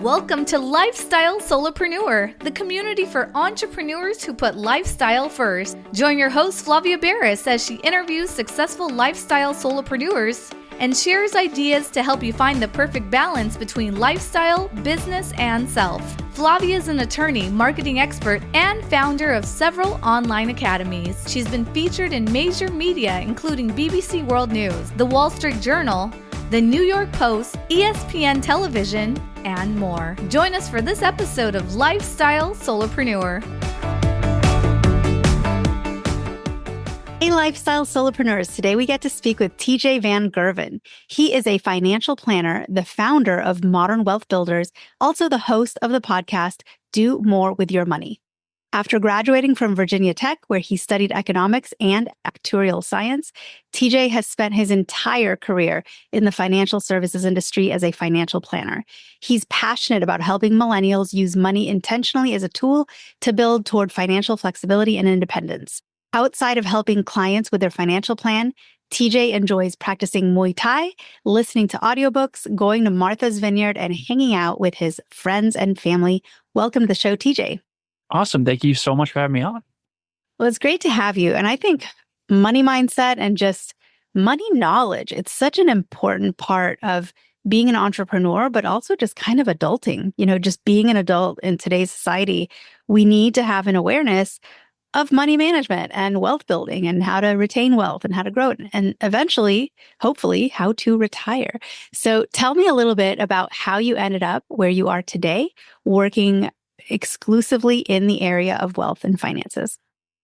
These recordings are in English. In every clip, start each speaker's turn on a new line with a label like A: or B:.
A: Welcome to Lifestyle Solopreneur, the community for entrepreneurs who put lifestyle first. Join your host, Flavia Barris, as she interviews successful lifestyle solopreneurs and shares ideas to help you find the perfect balance between lifestyle, business, and self. Flavia is an attorney, marketing expert, and founder of several online academies. She's been featured in major media, including BBC World News, The Wall Street Journal, The New York Post, ESPN Television, and more. Join us for this episode of Lifestyle Solopreneur.
B: Hey, Lifestyle Solopreneurs. Today we get to speak with TJ Van Gerven. He is a financial planner, the founder of Modern Wealth Builders, also the host of the podcast, Do More With Your Money. After graduating from Virginia Tech, where he studied economics and actuarial science, TJ has spent his entire career in the financial services industry as a financial planner. He's passionate about helping millennials use money intentionally as a tool to build toward financial flexibility and independence. Outside of helping clients with their financial plan, TJ enjoys practicing Muay Thai, listening to audiobooks, going to Martha's Vineyard, and hanging out with his friends and family. Welcome to the show, TJ.
C: Awesome. Thank you so much for having me on.
B: Well, it's great to have you. And I think money mindset and just money knowledge, it's such an important part of being an entrepreneur, but also just kind of adulting. You know, just being an adult in today's society, we need to have an awareness of money management and wealth building and how to retain wealth and how to grow it and eventually, hopefully, how to retire. So tell me a little bit about how you ended up where you are today, working exclusively in the area of wealth and finances.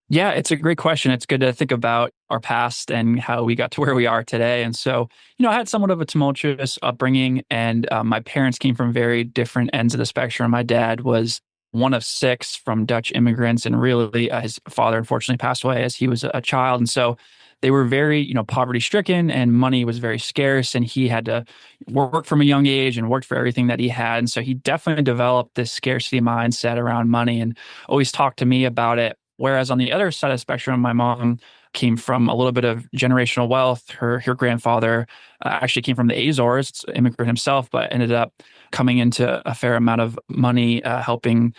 C: Yeah, it's a great question. It's good to think about our past and how we got to where we are today. And so, I had somewhat of a tumultuous upbringing, and my parents came from very different ends of the spectrum. My dad was one of six from Dutch immigrants, and really his father unfortunately passed away as he was a child. And so they were very, poverty stricken, and money was very scarce, and he had to work from a young age and worked for everything that he had. And so he definitely developed this scarcity mindset around money and always talked to me about it. Whereas on the other side of the spectrum, my mom came from a little bit of generational wealth. Her grandfather actually came from the Azores, immigrant himself, but ended up coming into a fair amount of money, helping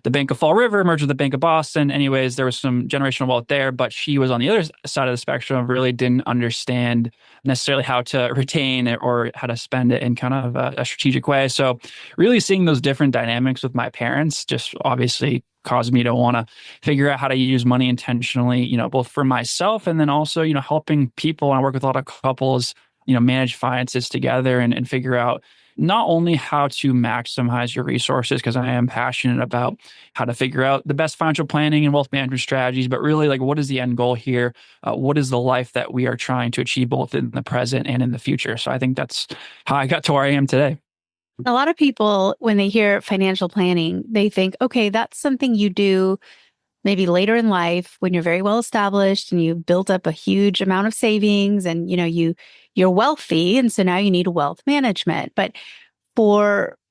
C: the Bank of Fall River merged with the Bank of Boston. Anyways, there was some generational wealth there, but she was on the other side of the spectrum, really didn't understand necessarily how to retain it or how to spend it in kind of a strategic way. So really seeing those different dynamics with my parents just obviously caused me to want to figure out how to use money intentionally, both for myself and then also, helping people. And I work with a lot of couples, manage finances together and figure out not only how to maximize your resources, because I am passionate about how to figure out the best financial planning and wealth management strategies, but really like what is the end goal here? What is the life that we are trying to achieve both in the present and in the future? So I think that's how I got to where I am today.
B: A lot of people, when they hear financial planning, they think, okay, that's something you do maybe later in life when you're very well established and you've built up a huge amount of savings and, you're wealthy. And so now you need wealth management. But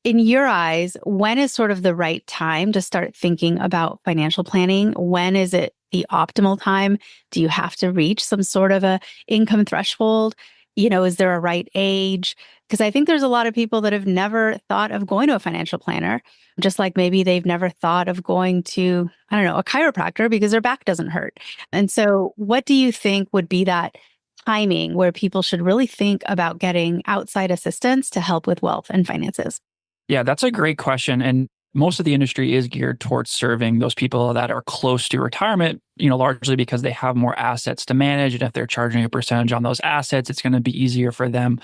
B: in your eyes, when is sort of the right time to start thinking about financial planning? When is it the optimal time? Do you have to reach some sort of a income threshold? Is there a right age? Because I think there's a lot of people that have never thought of going to a financial planner, just like maybe they've never thought of going to, a chiropractor because their back doesn't hurt. And so what do you think would be that timing where people should really think about getting outside assistance to help with wealth and finances?
C: Yeah, that's a great question. And most of the industry is geared towards serving those people that are close to retirement, largely because they have more assets to manage. And if they're charging a percentage on those assets, it's going to be easier for them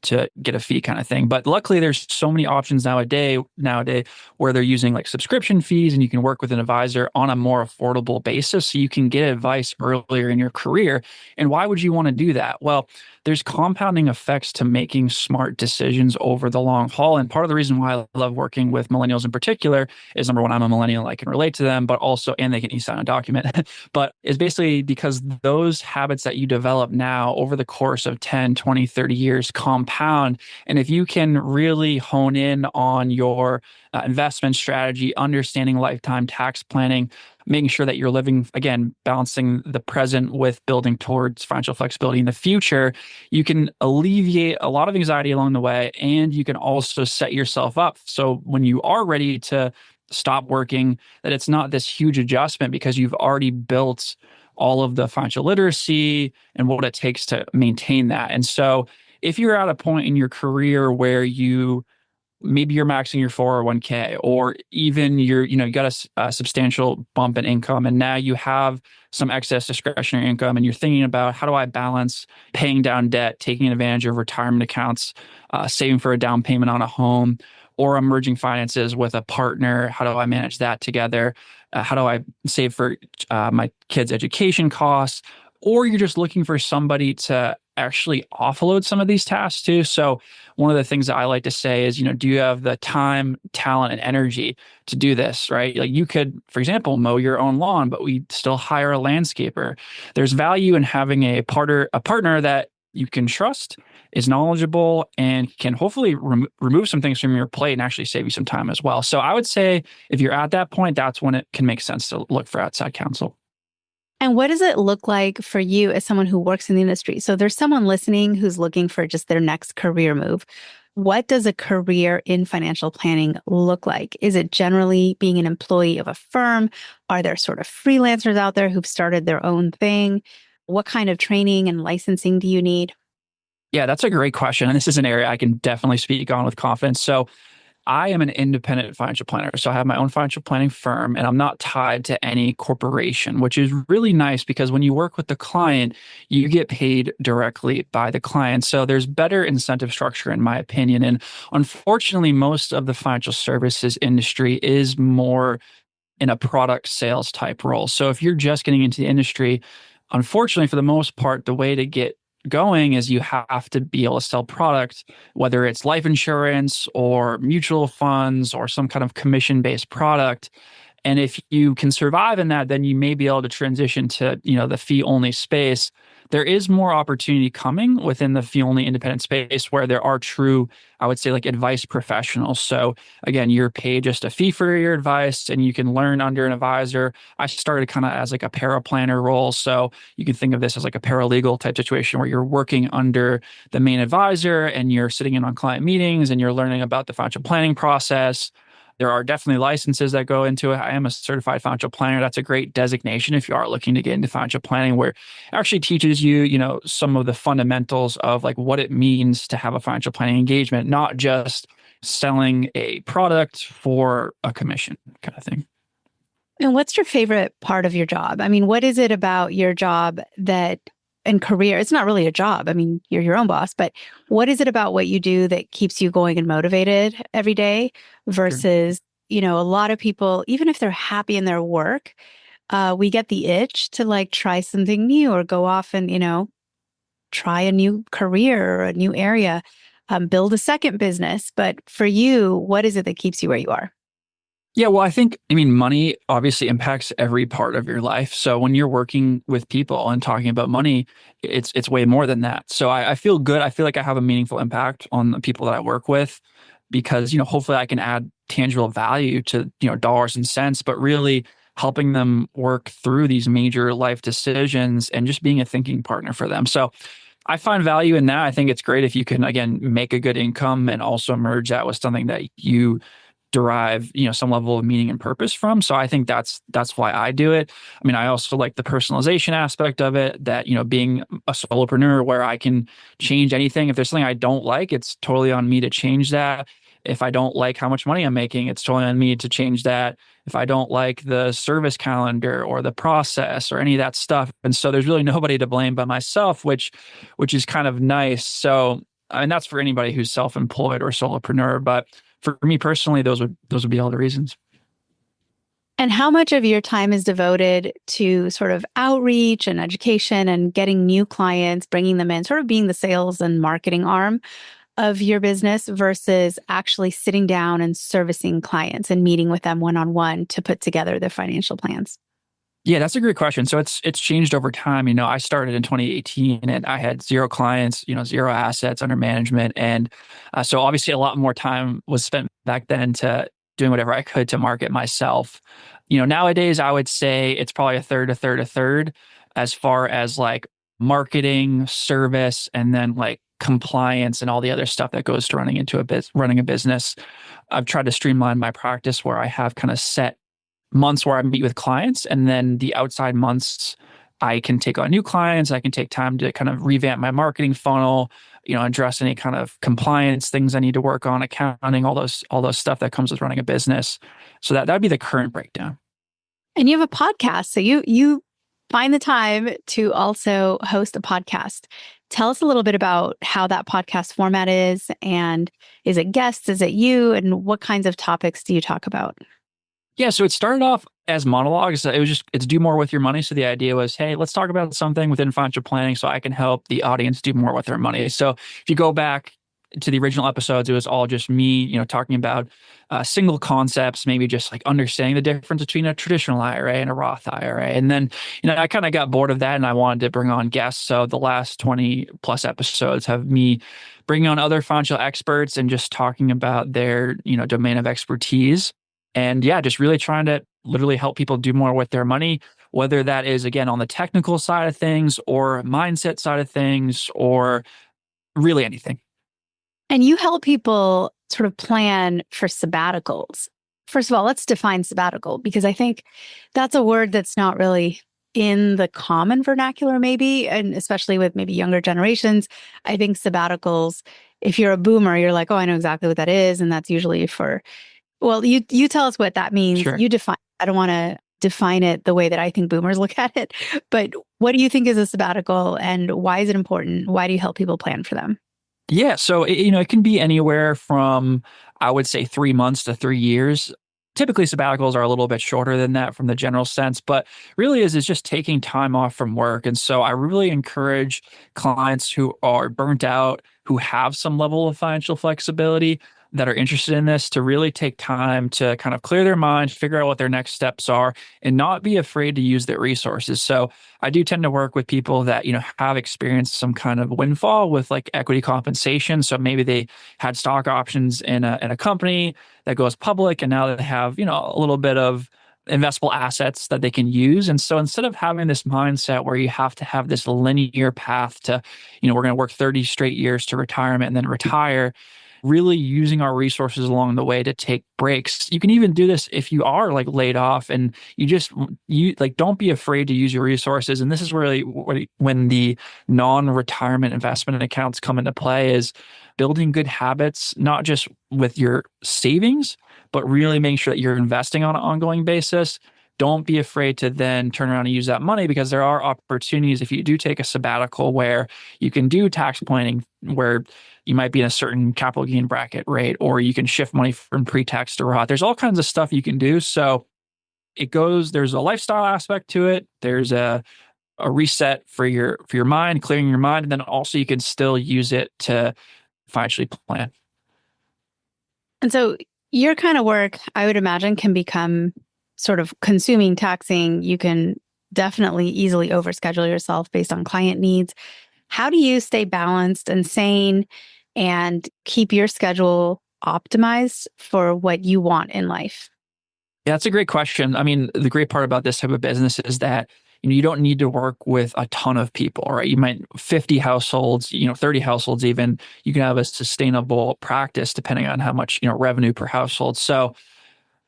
C: to get a fee kind of thing. But luckily, there's so many options nowadays where they're using like subscription fees, and you can work with an advisor on a more affordable basis. So you can get advice earlier in your career. And why would you want to do that? Well, there's compounding effects to making smart decisions over the long haul. And part of the reason why I love working with millennials in particular is, number one, I'm a millennial, I can relate to them, but also, and they can e-sign a document, but it's basically because those habits that you develop now over the course of 10, 20, 30 years compound. And if you can really hone in on your investment strategy, understanding lifetime tax planning, making sure that you're living, again, balancing the present with building towards financial flexibility in the future, you can alleviate a lot of anxiety along the way. And you can also set yourself up so when you are ready to stop working, that it's not this huge adjustment because you've already built all of the financial literacy and what it takes to maintain that. And so if you're at a point in your career where maybe you're maxing your 401k, or even you got a substantial bump in income and now you have some excess discretionary income and you're thinking about, how do I balance paying down debt, taking advantage of retirement accounts, saving for a down payment on a home, or emerging finances with a partner? How do I manage that together? How do I save for my kids' education costs? Or you're just looking for somebody to actually offload some of these tasks too. So one of the things that I like to say is, do you have the time, talent, and energy to do this, right? Like you could, for example, mow your own lawn, but we still hire a landscaper. There's value in having a partner that you can trust, is knowledgeable, and can hopefully remove some things from your plate and actually save you some time as well. So I would say if you're at that point, that's when it can make sense to look for outside counsel.
B: And what does it look like for you as someone who works in the industry? So there's someone listening who's looking for just their next career move. What does a career in financial planning look like? Is it generally being an employee of a firm? Are there sort of freelancers out there who've started their own thing? What kind of training and licensing do you need?
C: Yeah, that's a great question. And this is an area I can definitely speak on with confidence. So I am an independent financial planner. So I have my own financial planning firm and I'm not tied to any corporation, which is really nice because when you work with the client, you get paid directly by the client. So there's better incentive structure, in my opinion. And unfortunately, most of the financial services industry is more in a product sales type role. So if you're just getting into the industry, unfortunately, for the most part, the way to get going is you have to be able to sell product, whether it's life insurance or mutual funds or some kind of commission-based product. And if you can survive in that, then you may be able to transition to, the fee-only space. There is more opportunity coming within the fee-only independent space where there are true, I would say, like advice professionals. So again, you're paid just a fee for your advice and you can learn under an advisor. I started kind of as like a paraplanner role. So you can think of this as like a paralegal type situation where you're working under the main advisor and you're sitting in on client meetings and you're learning about the financial planning process. There are definitely licenses that go into it. I am a certified financial planner. That's a great designation if you are looking to get into financial planning, where it actually teaches you, some of the fundamentals of like what it means to have a financial planning engagement, not just selling a product for a commission kind of thing.
B: And what's your favorite part of your job? I mean, what is it about your job and career? It's not really a job. I mean, you're your own boss, but what is it about what you do that keeps you going and motivated every day versus, a lot of people, even if they're happy in their work, we get the itch to like try something new or go off and, try a new career or a new area, build a second business. But for you, what is it that keeps you where you are?
C: Yeah, well, I think, money obviously impacts every part of your life. So when you're working with people and talking about money, it's way more than that. So I feel good. I feel like I have a meaningful impact on the people that I work with because, hopefully I can add tangible value to, dollars and cents, but really helping them work through these major life decisions and just being a thinking partner for them. So I find value in that. I think it's great if you can, again, make a good income and also merge that with something that you derive, some level of meaning and purpose from. So I think that's why I do it. I also like the personalization aspect of it, that, being a solopreneur where I can change anything. If there's something I don't like, it's totally on me to change that. If I don't like how much money I'm making, it's totally on me to change that. If I don't like the service calendar or the process or any of that stuff. And so there's really nobody to blame but myself, which is kind of nice. So, that's for anybody who's self-employed or solopreneur, but for me personally, those would be all the reasons.
B: And how much of your time is devoted to sort of outreach and education and getting new clients, bringing them in, sort of being the sales and marketing arm of your business versus actually sitting down and servicing clients and meeting with them one-on-one to put together their financial plans?
C: Yeah, that's a great question. So it's changed over time. I started in 2018 and I had 0 clients, 0 assets under management. And so obviously a lot more time was spent back then to doing whatever I could to market myself. Nowadays I would say it's probably a third, a third, a third as far as like marketing, service, and then like compliance and all the other stuff that goes to running a business. I've tried to streamline my practice where I have kind of set months where I meet with clients, and then the outside months I can take on new clients. I can take time to kind of revamp my marketing funnel, address any kind of compliance things I need to work on, accounting, all those stuff that comes with running a business. So that'd be the current breakdown.
B: And you have a podcast. So you find the time to also host a podcast. Tell us a little bit about how that podcast format is, and is it guests? Is it you? And what kinds of topics do you talk about?
C: Yeah, so it started off as monologues. It's do more with your money. So the idea was, hey, let's talk about something within financial planning so I can help the audience do more with their money. So if you go back to the original episodes, it was all just me, talking about single concepts, maybe just like understanding the difference between a traditional IRA and a Roth IRA. And then, I kind of got bored of that and I wanted to bring on guests. So the last 20 plus episodes have me bringing on other financial experts and just talking about their, domain of expertise. And yeah, just really trying to literally help people do more with their money, whether that is, again, on the technical side of things or mindset side of things or really anything.
B: And you help people sort of plan for sabbaticals. First of all, let's define sabbatical, because I think that's a word that's not really in the common vernacular, maybe, and especially with maybe younger generations. I think sabbaticals, if you're a boomer, you're like, oh, I know exactly what that is. And that's usually for, well, you tell us what that means.
C: Sure.
B: You define, I don't want to define it the way that I think boomers look at it, but what do you think is a sabbatical and why is it important? Why do you help people plan for them?
C: Yeah. So, it can be anywhere from, I would say, 3 months to 3 years. Typically, sabbaticals are a little bit shorter than that from the general sense, but really is just taking time off from work. And so I really encourage clients who are burnt out, who have some level of financial flexibility, that are interested in this to really take time to kind of clear their mind, figure out what their next steps are, and not be afraid to use their resources. So I do tend to work with people that, have experienced some kind of windfall with like equity compensation. So maybe they had stock options in a company that goes public, and now they have, a little bit of investable assets that they can use. And so instead of having this mindset where you have to have this linear path to, we're going to work 30 straight years to retirement and then retire, really using our resources along the way to take breaks. You can even do this if you are like laid off and you don't be afraid to use your resources. And this is really when the non-retirement investment accounts come into play, is building good habits, not just with your savings, but really making sure that you're investing on an ongoing basis. Don't be afraid to then turn around and use that money, because there are opportunities if you do take a sabbatical where you can do tax planning, where you might be in a certain capital gain bracket rate, or you can shift money from pre-tax to Roth. There's all kinds of stuff you can do. So there's a lifestyle aspect to it. There's a reset for your mind, clearing your mind. And then also you can still use it to financially plan.
B: And so your kind of work, I would imagine, can become sort of consuming, taxing. You can definitely easily overschedule yourself based on client needs. How do you stay balanced and sane and keep your schedule optimized for what you want in life?
C: Yeah, that's a great question. I mean, the great part about this type of business is that you don't need to work with a ton of people, right? You might 50 households, 30 households even. You can have a sustainable practice depending on how much revenue per household. So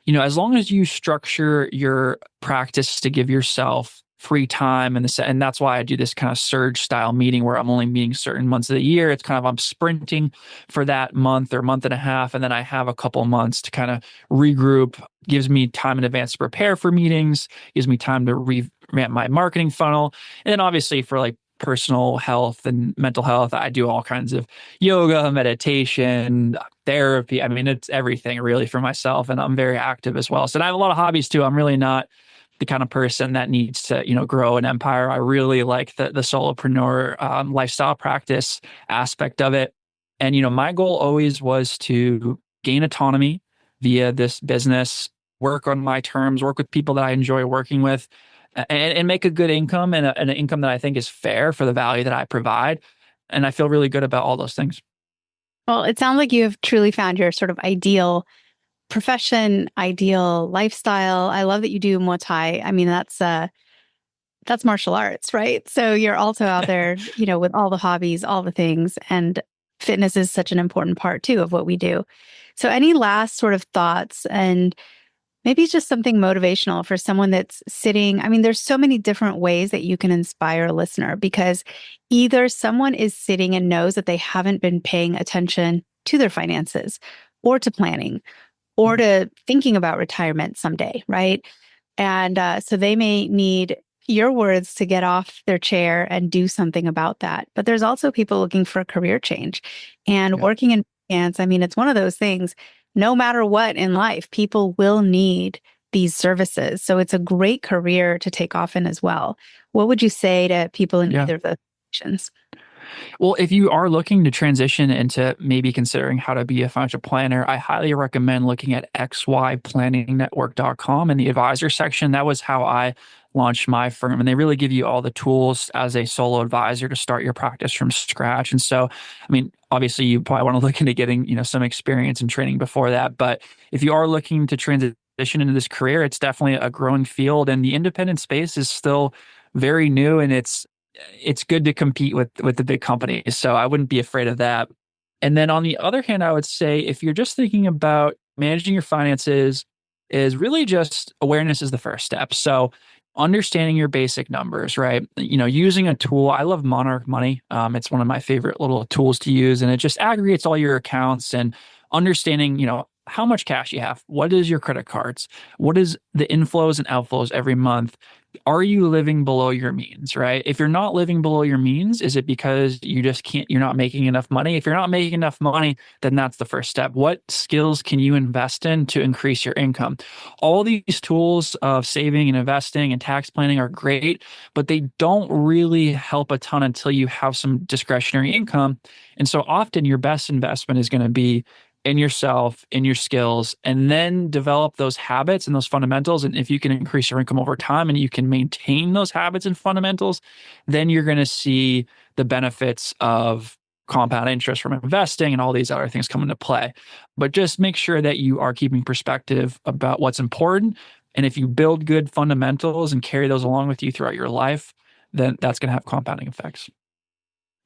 C: as long as you structure your practice to give yourself free time, and that's why I do this kind of surge style meeting where I'm only meeting certain months of the year. It's kind of, I'm sprinting for that month or month and a half, and then I have a couple months to kind of regroup. Gives me time in advance to prepare for meetings, gives me time to revamp my marketing funnel. And then obviously for like personal health and mental health, I do all kinds of yoga, meditation, therapy. I mean, it's everything really for myself, and I'm very active as well. So I have a lot of hobbies too. I'm really not the kind of person that needs to, grow an empire. I really like the solopreneur lifestyle practice aspect of it. And, my goal always was to gain autonomy via this business, work on my terms, work with people that I enjoy working with, and make a good income, and an income that I think is fair for the value that I provide. And I feel really good about all those things.
B: Well, it sounds like you have truly found your sort of ideal profession, ideal lifestyle. I love that you do Muay Thai. I mean, that's martial arts, right? So you're also out there, with all the hobbies, all the things, and fitness is such an important part too of what we do. So any last sort of thoughts and maybe just something motivational for someone that's sitting? I mean, there's so many different ways that you can inspire a listener, because either someone is sitting and knows that they haven't been paying attention to their finances or to planning or to thinking about retirement someday, right? And so they may need your words to get off their chair and do something about that. But there's also people looking for a career change and working in finance. I mean, it's one of those things, no matter what in life, people will need these services. So it's a great career to take off in as well. What would you say to people in either of those situations?
C: Well, if you are looking to transition into maybe considering how to be a financial planner, I highly recommend looking at xyplanningnetwork.com in the advisor section. That was how I launched my firm. And they really give you all the tools as a solo advisor to start your practice from scratch. And so, I mean, obviously you probably want to look into getting, some experience and training before that. But if you are looking to transition into this career, it's definitely a growing field, and the independent space is still very new, and it's good to compete with the big companies. So I wouldn't be afraid of that. And then on the other hand, I would say if you're just thinking about managing your finances, is really just awareness is the first step. So understanding your basic numbers, right? Using a tool. I love Monarch Money. It's one of my favorite little tools to use, and it just aggregates all your accounts and understanding, how much cash you have. What is your credit cards? What is the inflows and outflows every month? Are you living below your means, right? If you're not living below your means, is it because you're not making enough money? If you're not making enough money, then that's the first step. What skills can you invest in to increase your income? All these tools of saving and investing and tax planning are great, but they don't really help a ton until you have some discretionary income. And so often your best investment is going to be in yourself, in your skills, and then develop those habits and those fundamentals. And if you can increase your income over time and you can maintain those habits and fundamentals, then you're going to see the benefits of compound interest from investing and all these other things come into play. But just make sure that you are keeping perspective about what's important. And if you build good fundamentals and carry those along with you throughout your life, then that's going to have compounding effects.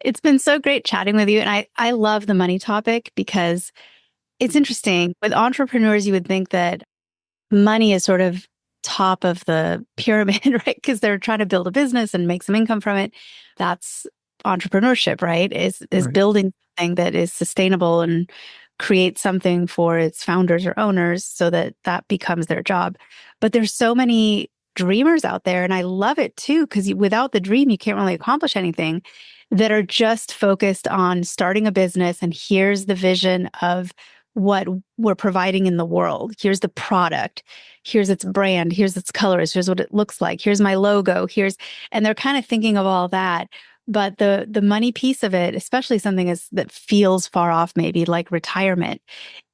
B: It's been so great chatting with you. And I love the money topic because it's interesting. With entrepreneurs, you would think that money is sort of top of the pyramid, right? Because they're trying to build a business and make some income from it. That's entrepreneurship, right? Is
C: Right.
B: building something that is sustainable and create something for its founders or owners so that becomes their job. But there's so many dreamers out there, and I love it too, because without the dream, you can't really accomplish anything, that are just focused on starting a business and here's the vision of what we're providing in the world. Here's the product. Here's its brand. Here's its colors. Here's what it looks like. Here's my logo. And they're kind of thinking of all that. But the money piece of it, especially something that feels far off, maybe like retirement,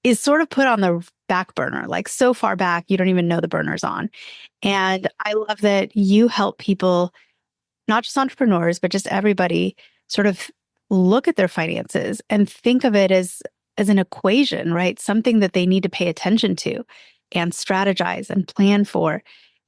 B: is sort of put on the back burner, like so far back, you don't even know the burner's on. And I love that you help people, not just entrepreneurs, but just everybody, sort of look at their finances and think of it as an equation, right? Something that they need to pay attention to and strategize and plan for.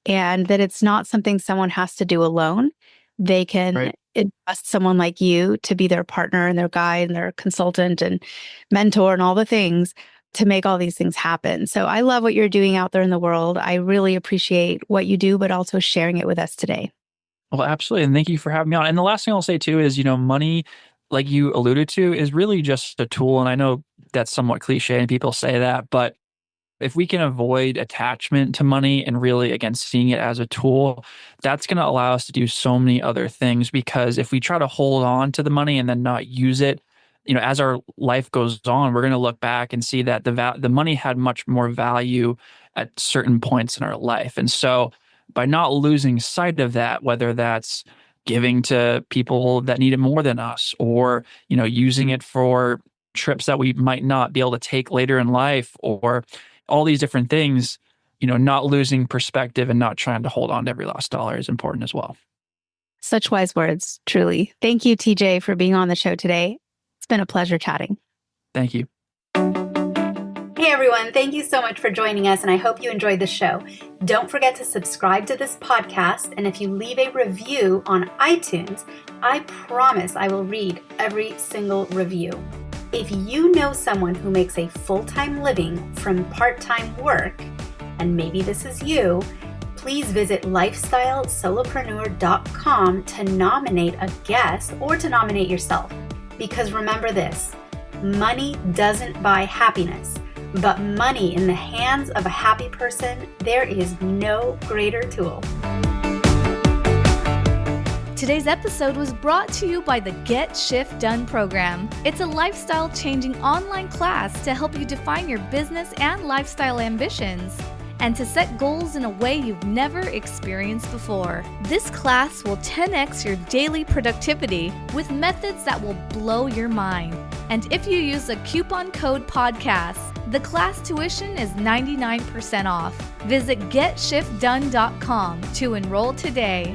B: And that it's not something someone has to do alone. They can entrust someone like you to be their partner and their guide and their consultant and mentor and all the things to make all these things happen. So I love what you're doing out there in the world. I really appreciate what you do, but also sharing it with us today.
C: Well, absolutely. And thank you for having me on. And the last thing I'll say too is, money, like you alluded to, is really just a tool. And I know that's somewhat cliche and people say that, but if we can avoid attachment to money and really, again, seeing it as a tool, that's going to allow us to do so many other things. Because if we try to hold on to the money and then not use it, as our life goes on, we're going to look back and see that the money had much more value at certain points in our life. And so by not losing sight of that, whether that's giving to people that need it more than us, or, using it for trips that we might not be able to take later in life, or all these different things, not losing perspective and not trying to hold on to every last dollar is important as well.
B: Such wise words, truly. Thank you, TJ, for being on the show today. It's been a pleasure chatting.
C: Thank you.
B: Hey everyone, thank you so much for joining us, and I hope you enjoyed the show. Don't forget to subscribe to this podcast, and if you leave a review on iTunes, I promise I will read every single review. If you know someone who makes a full-time living from part-time work, and maybe this is you, please visit lifestylesolopreneur.com to nominate a guest or to nominate yourself. Because remember this, money doesn't buy happiness, but money in the hands of a happy person, there is no greater tool.
A: Today's episode was brought to you by the Get Shift Done program. It's a lifestyle-changing online class to help you define your business and lifestyle ambitions and to set goals in a way you've never experienced before. This class will 10x your daily productivity with methods that will blow your mind. And if you use a coupon code podcast, the class tuition is 99% off. Visit GetShiftDone.com to enroll today.